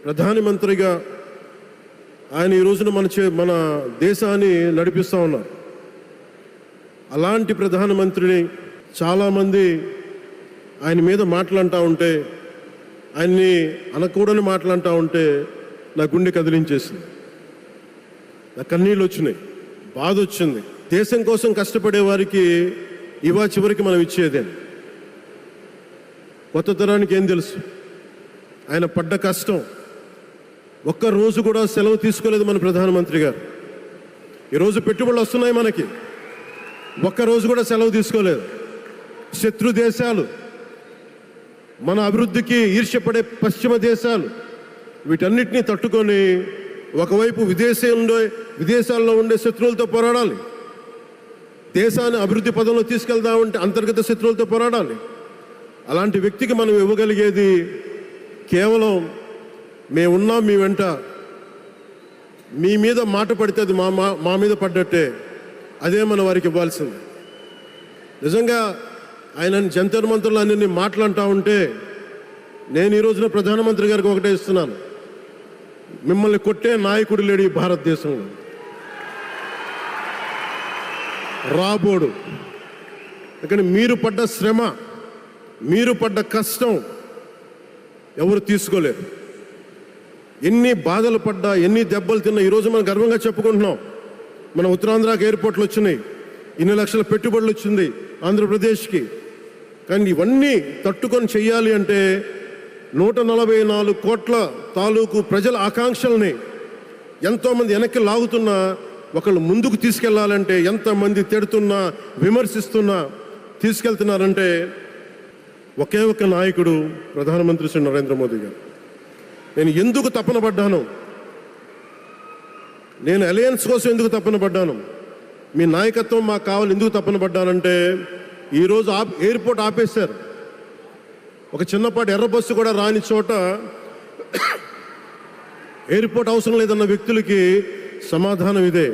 ప్రధానమంత్రిగా ఆయన ఈ రోజున మన దేశాన్ని నడిపిస్తూ ఉన్నారు. అలాంటి ప్రధానమంత్రిని చాలామంది ఆయన మీద మాట్లాడుతూ ఉంటే, ఆయన్ని అనకూడని మాట్లాడుతూ ఉంటే నా గుండె కదిలించేసింది, నా కన్నీళ్ళు వచ్చినాయి, బాధ వచ్చింది. దేశం కోసం కష్టపడే వారికి ఇవా చివరికి మనం ఇచ్చేదే. కొత్త తరానికి ఏం తెలుసు? ఆయన పడ్డ కష్టం. ఒక్క రోజు కూడా సెలవు తీసుకోలేదు మన ప్రధానమంత్రి గారు. ఈరోజు పెట్టుబడులు వస్తున్నాయి మనకి, ఒక్కరోజు కూడా సెలవు తీసుకోలేదు. శత్రు దేశాలు, మన అభివృద్ధికి ఈర్ష్యపడే పశ్చిమ దేశాలు, వీటన్నిటినీ తట్టుకొని ఒకవైపు విదేశాల్లో ఉండే శత్రువులతో పోరాడాలి, దేశాన్ని అభివృద్ధి పదంలో తీసుకెళ్దామంటే అంతర్గత శత్రువులతో పోరాడాలి. అలాంటి వ్యక్తికి మనం ఇవ్వగలిగేది కేవలం మేమున్నాం మీ వెంట, మీ మీద మాట పడితే అది మా మీద పడ్డట్టే, అదే మనం వారికి ఇవ్వాల్సింది. నిజంగా ఆయన జంతర్ మంత్రులు అన్ని మాట్లాడుతూ ఉంటే నేను ఈ రోజున ప్రధానమంత్రి గారికి ఒకటే ఇస్తున్నాను, మిమ్మల్ని కొట్టే నాయకుడు లేడు ఈ భారతదేశంలో, రాబోడు. కానీ మీరు పడ్డ శ్రమ, మీరు పడ్డ కష్టం ఎవరు తీసుకోలేరు. ఎన్ని బాధలు పడ్డా, ఎన్ని దెబ్బలు తిన్నా ఈరోజు మనం గర్వంగా చెప్పుకుంటున్నాం. మన ఉత్తరాంధ్రకి ఎయిర్పోర్ట్లు వచ్చినాయి, ఇన్ని లక్షల పెట్టుబడులు వచ్చింది ఆంధ్రప్రదేశ్కి. కానీ ఇవన్నీ తట్టుకొని చెయ్యాలి అంటే 144 కోట్ల తాలూకు ప్రజల ఆకాంక్షల్ని ఎంతోమంది వెనక్కి లాగుతున్నా, ఒకళ్ళు ముందుకు తీసుకెళ్లాలంటే ఎంతమంది తిడుతున్నా, విమర్శిస్తున్నా తీసుకెళ్తున్నారంటే ఒకే ఒక నాయకుడు ప్రధానమంత్రి శ్రీ నరేంద్ర మోదీ గారు. నేను ఎందుకు తపన పడ్డాను, నేను అలయన్స్ కోసం ఎందుకు తపన పడ్డాను, మీ నాయకత్వం మాకు కావాలి ఎందుకు తపన పడ్డానంటే, ఈరోజు ఎయిర్పోర్ట్ ఆపేశారు. ఒక చిన్నపాటి ఎర్ర బస్సు కూడా రాని చోట ఎయిర్పోర్ట్ అవసరం లేదన్న వ్యక్తులకి సమాధానం ఇదే.